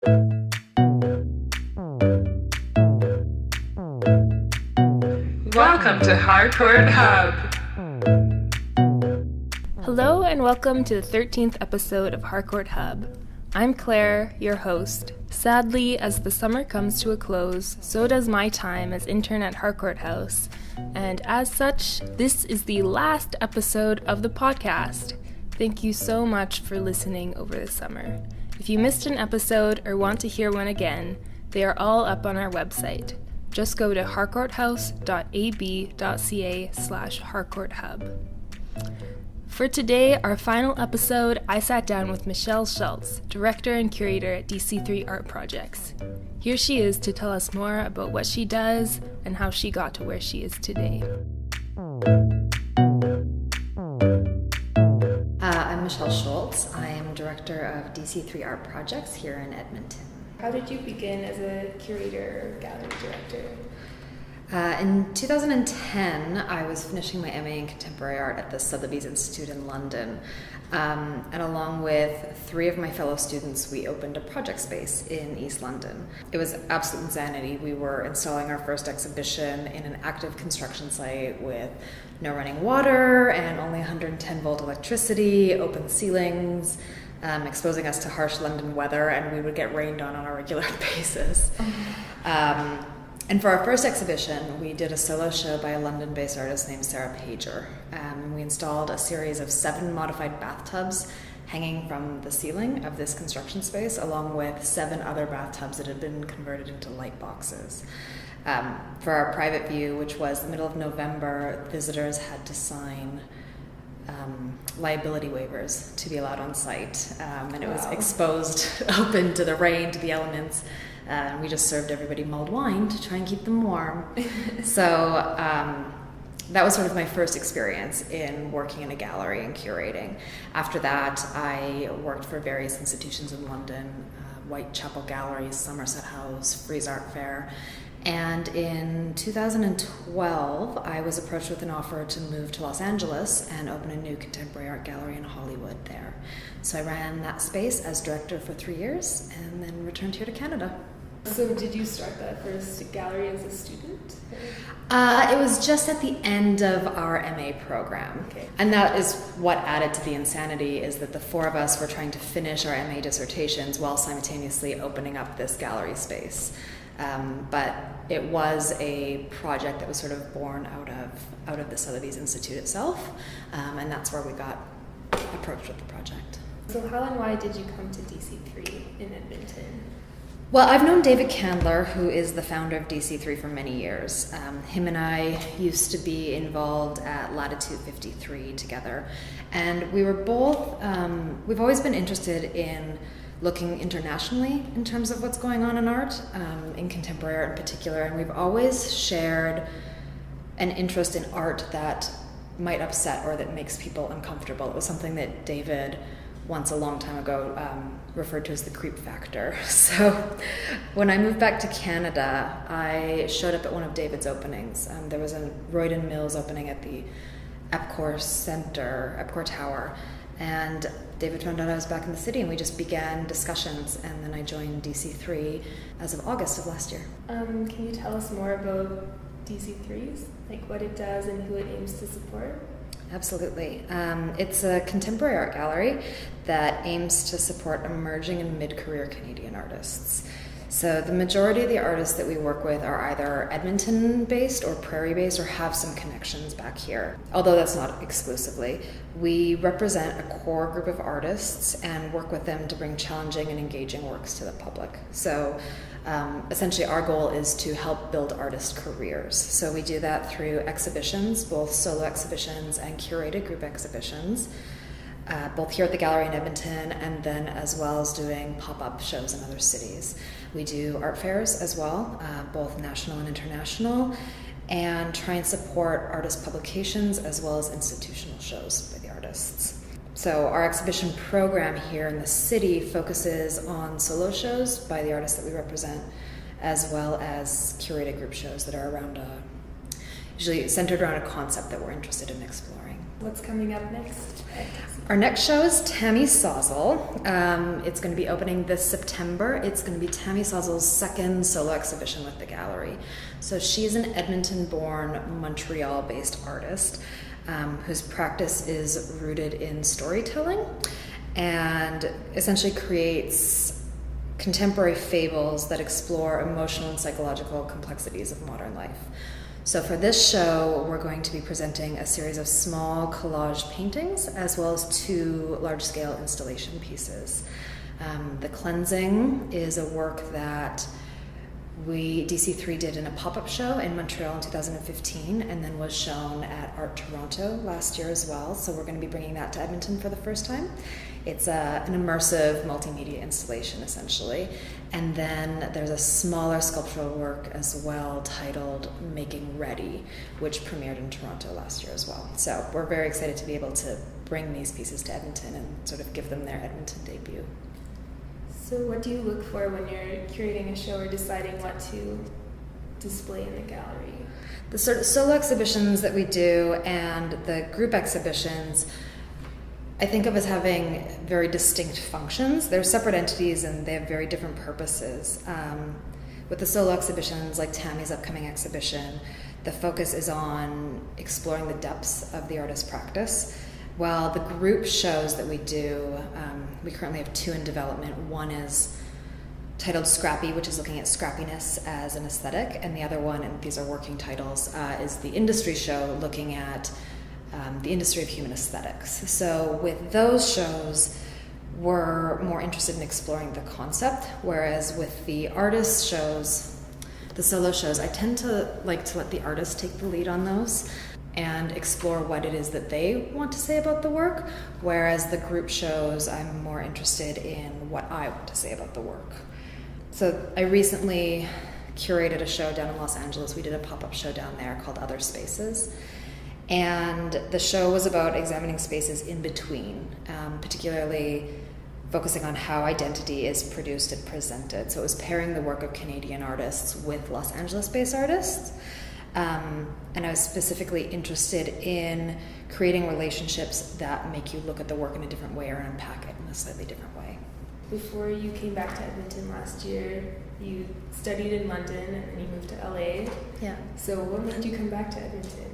Welcome to Harcourt Hub. Hello and welcome to the 13th episode of Harcourt Hub. I'm Claire, your host. Sadly, as the summer comes to a close, so does my time as intern at Harcourt House. And as such, this is the last episode of the podcast. Thank you so much for listening over the summer. If you missed an episode or want to hear one again, they are all up on our website. Just go to harcourthouse.ab.ca/harcourthub. For today, our final episode, I sat down with Michelle Schultz, director and curator at DC3 Art Projects. Here she is to tell us more about what she does and how she got to where she is today. I'm Michelle Schultz. I am director of DC3 Art Projects here in Edmonton. How did you begin as a curator or gallery director? In 2010, I was finishing my MA in Contemporary Art at the Sotheby's Institute in London. And along with 3 of my fellow students, we opened a project space in East London. It was absolute insanity. We were installing our first exhibition in an active construction site with no running water and only 110 volt electricity, open ceilings, exposing us to harsh London weather, and we would get rained on a regular basis. And for our first exhibition, we did a solo show by a London-based artist named Sarah Pager. We installed a series of 7 modified bathtubs hanging from the ceiling of this construction space, along with 7 other bathtubs that had been converted into light boxes. For our private view, which was the middle of November, visitors had to sign liability waivers to be allowed on site. And it was exposed, open to the rain, to the elements. We just served everybody mulled wine to try and keep them warm. So that was sort of my first experience in working in a gallery and curating. After that, I worked for various institutions in London, Whitechapel Galleries, Somerset House, Frieze Art Fair. And in 2012, I was approached with an offer to move to Los Angeles and open a new contemporary art gallery in Hollywood there. So I ran that space as director for 3 years and then returned here to Canada. So did you start that first gallery as a student? It was just at the end of our MA program. Okay. And that is what added to the insanity, is that the 4 of us were trying to finish our MA dissertations while simultaneously opening up this gallery space. But it was a project that was sort of born out of the Sotheby's Institute itself, and that's where we got approached with the project. So how and why did you come to DC3 in Edmonton? Well, I've known David Candler, who is the founder of DC3, for many years. Him and I used to be involved at Latitude 53 together, and we were both, we've always been interested in looking internationally in terms of what's going on in art, in contemporary art in particular, and we've always shared an interest in art that might upset or that makes people uncomfortable. It was something that David, once a long time ago, referred to as the creep factor. So when I moved back to Canada, I showed up at one of David's openings. There was a Royden Mills opening at the Epcor Tower, and David found out I was back in the city, and we just began discussions, and then I joined DC3 as of August of last year. Can you tell us more about DC3's, like what it does and who it aims to support? Absolutely. It's a contemporary art gallery that aims to support emerging and mid-career Canadian artists. So the majority of the artists that we work with are either Edmonton-based or Prairie-based or have some connections back here, although that's not exclusively. We represent a core group of artists and work with them to bring challenging and engaging works to the public. So essentially our goal is to help build artist careers. So we do that through exhibitions, both solo exhibitions and curated group exhibitions, both here at the gallery in Edmonton, and then as well as doing pop-up shows in other cities. We do art fairs as well, both national and international, and try and support artist publications as well as institutional shows by the artists. So our exhibition program here in the city focuses on solo shows by the artists that we represent, as well as curated group shows that are around usually centered around a concept that we're interested in exploring. What's coming up next? Our next show is Tammy Sawzell. It's going to be opening this September. It's going to be Tammy Sawzell's second solo exhibition with the gallery. So she's an Edmonton-born, Montreal-based artist whose practice is rooted in storytelling and essentially creates contemporary fables that explore emotional and psychological complexities of modern life. So for this show, we're going to be presenting a series of small collage paintings as well as 2 large-scale installation pieces. The Cleansing is a work that DC3 did in a pop-up show in Montreal in 2015 and then was shown at Art Toronto last year as well. So we're going to be bringing that to Edmonton for the first time. It's an immersive multimedia installation, essentially. And then there's a smaller sculptural work as well titled Making Ready, which premiered in Toronto last year as well. So we're very excited to be able to bring these pieces to Edmonton and sort of give them their Edmonton debut. So what do you look for when you're curating a show or deciding what to display in the gallery? The sort of solo exhibitions that we do and the group exhibitions I think of as having very distinct functions. They're separate entities and they have very different purposes. With the solo exhibitions, like Tammy's upcoming exhibition, the focus is on exploring the depths of the artist's practice. While the group shows that we do, we currently have 2 in development. One is titled Scrappy, which is looking at scrappiness as an aesthetic, and the other one, and these are working titles, is the industry show looking at the industry of human aesthetics. So with those shows, we're more interested in exploring the concept, whereas with the artist shows, the solo shows, I tend to like to let the artist take the lead on those and explore what it is that they want to say about the work, whereas the group shows, I'm more interested in what I want to say about the work. So I recently curated a show down in Los Angeles. We did a pop-up show down there called Other Spaces. And the show was about examining spaces in between, particularly focusing on how identity is produced and presented. So it was pairing the work of Canadian artists with Los Angeles-based artists. And I was specifically interested in creating relationships that make you look at the work in a different way or unpack it in a slightly different way. Before you came back to Edmonton last year, you studied in London and then you moved to LA. Yeah. So what made you come back to Edmonton?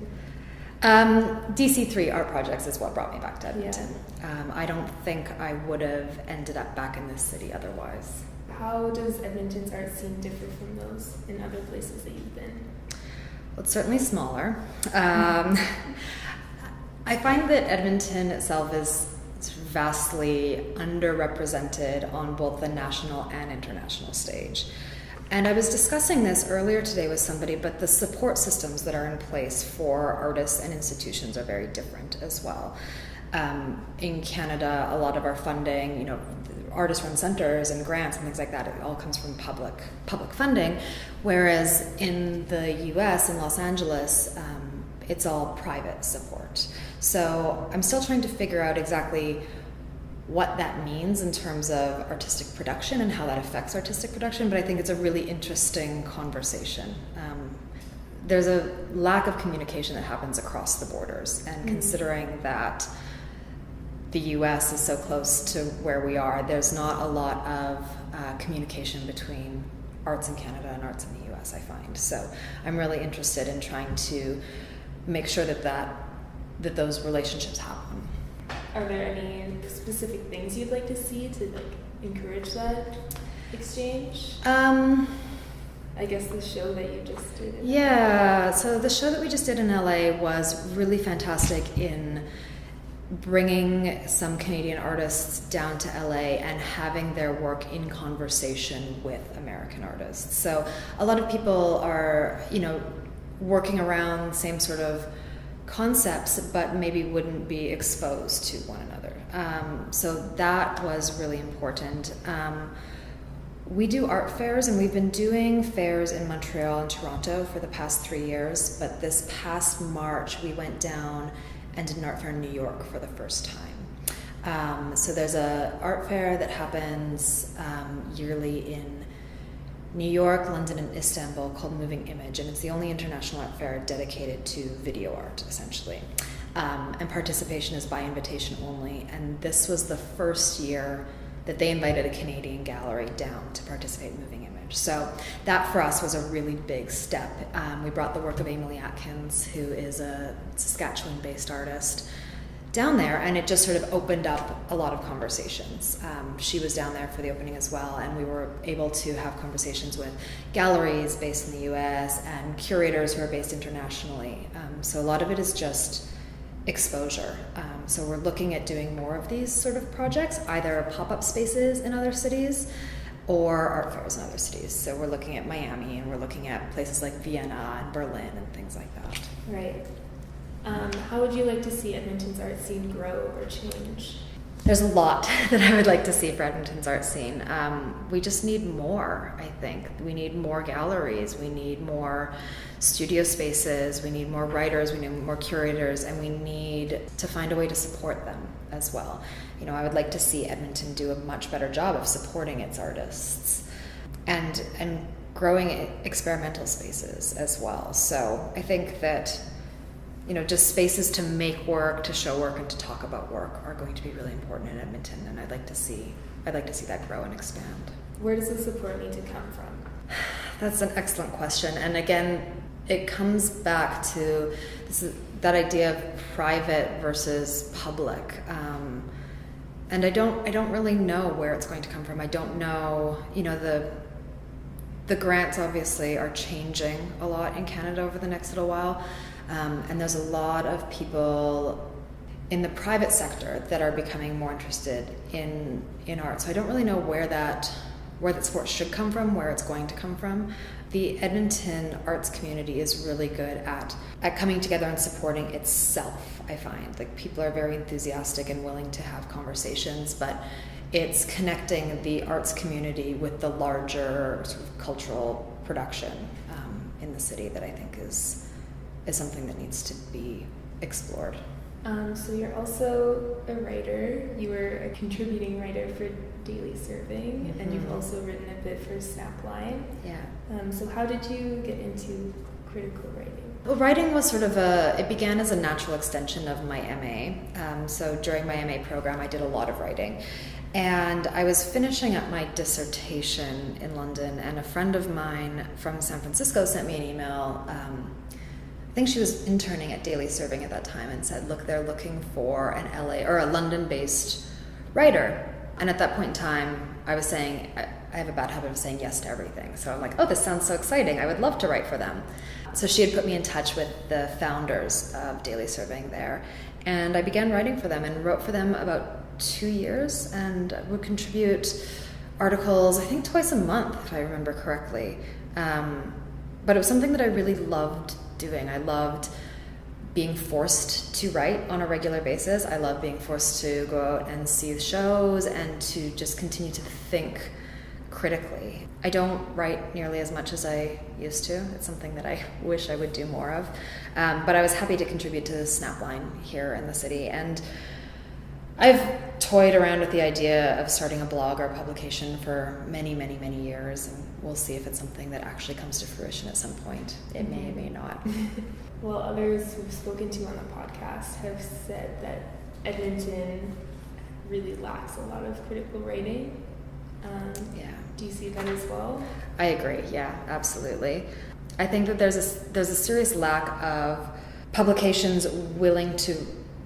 DC3 Art Projects is what brought me back to Edmonton. Yeah. I don't think I would have ended up back in this city otherwise. How does Edmonton's art scene differ from those in other places that you've been? Well, it's certainly smaller. I find that Edmonton itself is vastly underrepresented on both the national and international stage. And I was discussing this earlier today with somebody, but the support systems that are in place for artists and institutions are very different as well. In Canada, a lot of our funding, artist-run centers and grants and things like that, it all comes from public funding, whereas in the US, in Los Angeles, it's all private support. So I'm still trying to figure out exactly what that means in terms of artistic production and how that affects artistic production, but I think it's a really interesting conversation. There's a lack of communication that happens across the borders, and considering that the US is so close to where we are, there's not a lot of communication between arts in Canada and arts in the US, I find. So I'm really interested in trying to make sure that those relationships happen. Are there any specific things you'd like to see to encourage that exchange? I guess the show that you just did. Yeah, so the show that we just did in LA was really fantastic in bringing some Canadian artists down to LA and having their work in conversation with American artists. So a lot of people are, working around the same sort of concepts, but maybe wouldn't be exposed to one another. So that was really important. We do art fairs, and we've been doing fairs in Montreal and Toronto for the past 3 years, but this past March we went down and did an art fair in New York for the first time. So there's a art fair that happens yearly in New York, London, and Istanbul called Moving Image, and it's the only international art fair dedicated to video art, essentially. And participation is by invitation only, and this was the first year that they invited a Canadian gallery down to participate in Moving Image. So that for us was a really big step. We brought the work of Emily Atkins, who is a Saskatchewan-based artist, down there, and it just sort of opened up a lot of conversations. She was down there for the opening as well, and we were able to have conversations with galleries based in the US and curators who are based internationally. So a lot of it is just exposure. So we're looking at doing more of these sort of projects, either pop-up spaces in other cities or art fairs in other cities. So we're looking at Miami, and we're looking at places like Vienna and Berlin and things like that. Right. How would you like to see Edmonton's art scene grow or change? There's a lot that I would like to see for Edmonton's art scene. We just need more, I think. We need more galleries. We need more studio spaces. We need more writers. We need more curators. And we need to find a way to support them as well. You know, I would like to see Edmonton do a much better job of supporting its artists and growing experimental spaces as well. So I think that, you know, just spaces to make work, to show work, and to talk about work are going to be really important in Edmonton, and I'd like to see that grow and expand. Where does the support need to come from? That's an excellent question, and again, it comes back to that idea of private versus public, and I don't really know where it's going to come from. I don't know, you know, the grants obviously are changing a lot in Canada over the next little while. And there's a lot of people in the private sector that are becoming more interested in art. So I don't really know where that support should come from, where it's going to come from. The Edmonton arts community is really good at coming together and supporting itself, I find. Like, people are very enthusiastic and willing to have conversations, but it's connecting the arts community with the larger sort of cultural production in the city that I think is something that needs to be explored. So you're also a writer. You were a contributing writer for Daily Serving, and you've also written a bit for Snapline. Yeah. So how did you get into critical writing? Well, writing was sort of it began as a natural extension of my MA. So during my MA program, I did a lot of writing. And I was finishing up my dissertation in London, and a friend of mine from San Francisco sent me an email. I think she was interning at Daily Serving at that time, and said, look, they're looking for an LA or a London-based writer. And at that point in time, I was saying, I have a bad habit of saying yes to everything. So I'm like, oh, this sounds so exciting. I would love to write for them. So she had put me in touch with the founders of Daily Serving there. And I began writing for them and wrote for them about 2 years, and would contribute articles, I think twice a month, if I remember correctly. But it was something that I really loved doing. I loved being forced to write on a regular basis. I love being forced to go out and see shows and to just continue to think critically. I don't write nearly as much as I used to. It's something that I wish I would do more of. But I was happy to contribute to the Snapline here in the city. And I've toyed around with the idea of starting a blog or a publication for many, many, many years, and we'll see if it's something that actually comes to fruition at some point. It may, it may not. Well, others we've spoken to on the podcast have said that Edmonton really lacks a lot of critical writing. Yeah. Do you see that as well? I agree. Yeah, absolutely. I think that there's a serious lack of publications willing to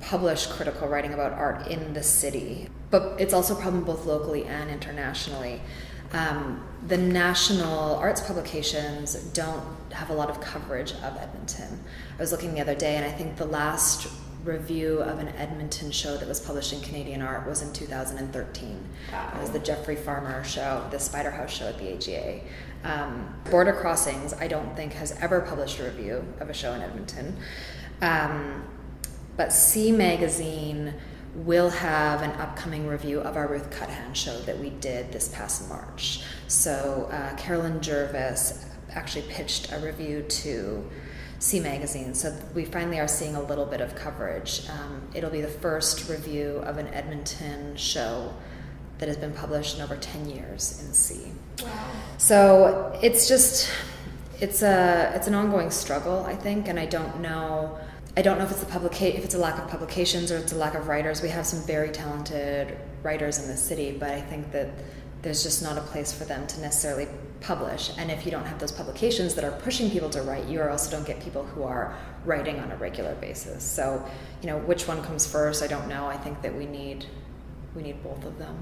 publish critical writing about art in the city, but it's also a problem both locally and internationally. The national arts publications don't have a lot of coverage of Edmonton. I was looking the other day, and I think the last review of an Edmonton show that was published in Canadian Art was in 2013. Wow. It was the Jeffrey Farmer show, the Spider House show at the AGA. Border Crossings, I don't think, has ever published a review of a show in Edmonton. But C Magazine will have an upcoming review of our Ruth Cuthan show that we did this past March. So Carolyn Jervis actually pitched a review to C Magazine, so we finally are seeing a little bit of coverage. It'll be the first review of an Edmonton show that has been published in over 10 years in C. Wow. So it's an ongoing struggle, I think, and I don't know if it's a lack of publications or it's a lack of writers. We have some very talented writers in the city, but I think that there's just not a place for them to necessarily publish. And if you don't have those publications that are pushing people to write, you also don't get people who are writing on a regular basis. So, which one comes first, I don't know. I think that we need both of them,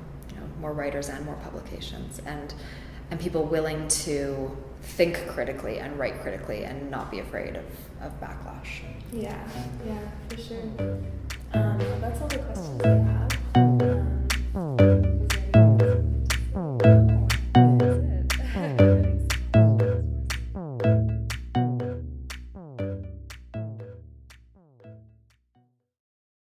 more writers and more publications, and people willing to think critically and write critically and not be afraid of backlash. Yeah, for sure. That's all the questions I have. Is there anything else?